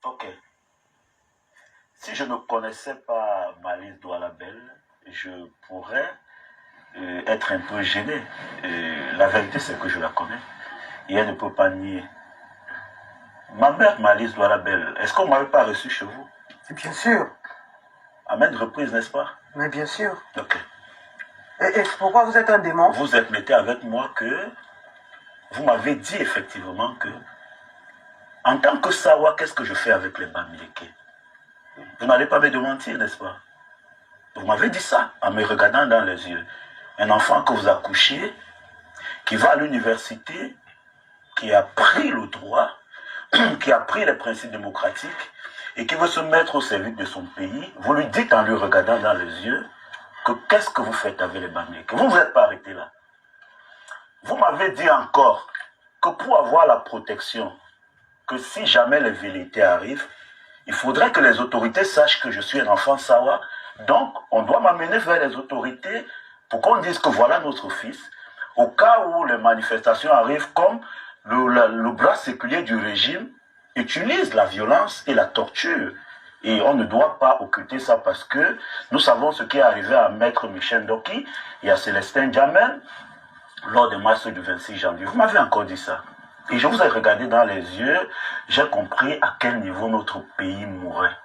Ok. Si je ne connaissais pas Malice Douala-Bel, je pourrais être un peu gêné. La vérité, c'est que je la connais. Et elle ne peut pas nier. Ma mère, Malice Douala-Bel, est-ce qu'on ne m'avait pas reçu chez vous? Bien sûr. À maintes reprises, n'est-ce pas? Mais bien sûr. Ok. Et pourquoi vous êtes un démon? Vous admettez avec moi que vous m'avez dit effectivement que, en tant que Sawa, qu'est-ce que je fais avec les Bamileke? Vous n'allez pas me démentir, n'est-ce pas? Vous m'avez dit ça en me regardant dans les yeux. Un enfant que vous accouchez, qui va à l'université, qui a pris le droit, qui a pris les principes démocratiques et qui veut se mettre au service de son pays, vous lui dites en lui regardant dans les yeux que qu'est-ce que vous faites avec les Bamileke? Vous ne vous êtes pas arrêté là. Vous m'avez dit encore que pour avoir la protection, que si jamais les velléités arrivent, il faudrait que les autorités sachent que je suis un enfant Sawa. Donc, on doit m'amener vers les autorités pour qu'on dise que voilà notre fils. Au cas où les manifestations arrivent, comme le bras séculier du régime utilise la violence et la torture. Et on ne doit pas occulter ça parce que nous savons ce qui est arrivé à Maître Michel Ndoki et à Célestin Diamène lors des marches du 26 janvier. Vous m'avez encore dit ça. Et je vous ai regardé dans les yeux, j'ai compris à quel niveau notre pays mourrait.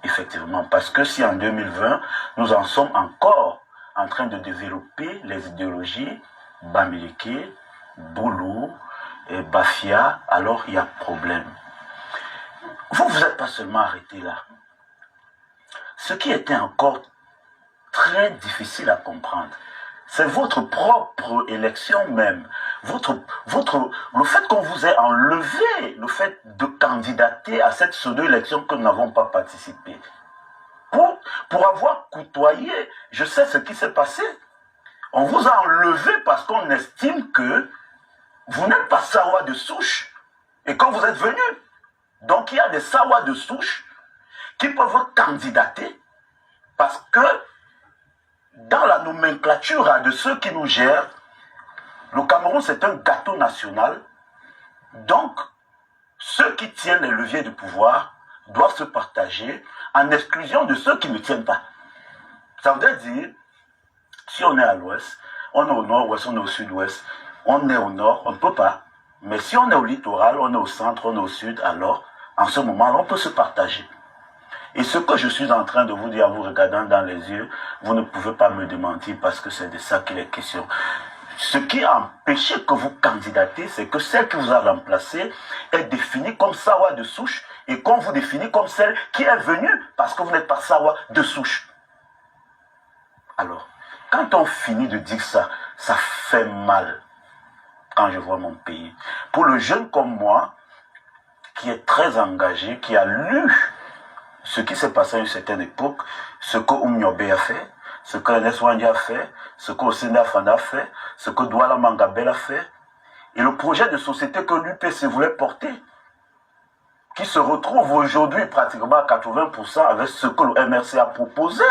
Effectivement, parce que si en 2020, nous en sommes encore en train de développer les idéologies Bamileke, Boulou, et Bafia, alors il y a problème. Vous n'êtes pas seulement arrêté là. Ce qui était encore très difficile à comprendre, c'est votre propre élection même. Le fait qu'on vous ait enlevé le fait de candidater à cette pseudo-élection que nous n'avons pas participé. Pour avoir côtoyé, je sais ce qui s'est passé. On vous a enlevé parce qu'on estime que vous n'êtes pas Sawa de souche. Et quand vous êtes venu, donc il y a des Sawa de souche qui peuvent candidater parce que dans la nomenclature de ceux qui nous gèrent, le Cameroun c'est un gâteau national. Donc, ceux qui tiennent les leviers du pouvoir doivent se partager en exclusion de ceux qui ne tiennent pas. Ça veut dire, si on est à l'ouest, on est au nord-ouest, on est au sud-ouest, on est au nord, on ne peut pas. Mais si on est au littoral, on est au centre, on est au sud, alors, en ce moment, on peut se partager. Et ce que je suis en train de vous dire en vous regardant dans les yeux, vous ne pouvez pas me démentir parce que c'est de ça qu'il est question. Ce qui a empêché que vous candidatez, c'est que celle qui vous a remplacé est définie comme Sawa de souche et qu'on vous définit comme celle qui est venue parce que vous n'êtes pas Sawa de souche. Alors, quand on finit de dire ça, ça fait mal quand je vois mon pays. Pour le jeune comme moi, qui est très engagé, qui a lu ce qui s'est passé à une certaine époque, ce que Oumniobe a fait, ce que Ernest Wandi a fait, ce que Osenda Fana a fait, ce que Douala Mangabel a fait, et le projet de société que l'UPC voulait porter, qui se retrouve aujourd'hui pratiquement à 80% avec ce que le MRC a proposé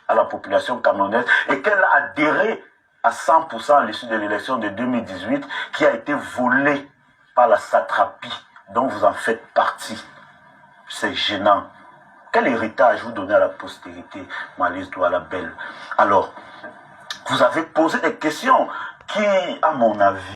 à la population camerounaise et qu'elle a adhéré à 100% à l'issue de l'élection de 2018 qui a été volée par la satrapie dont vous en faites partie. C'est gênant. Quel héritage vous donnez à la postérité, Malice Douala-Bel? Alors, vous avez posé des questions qui, à mon avis,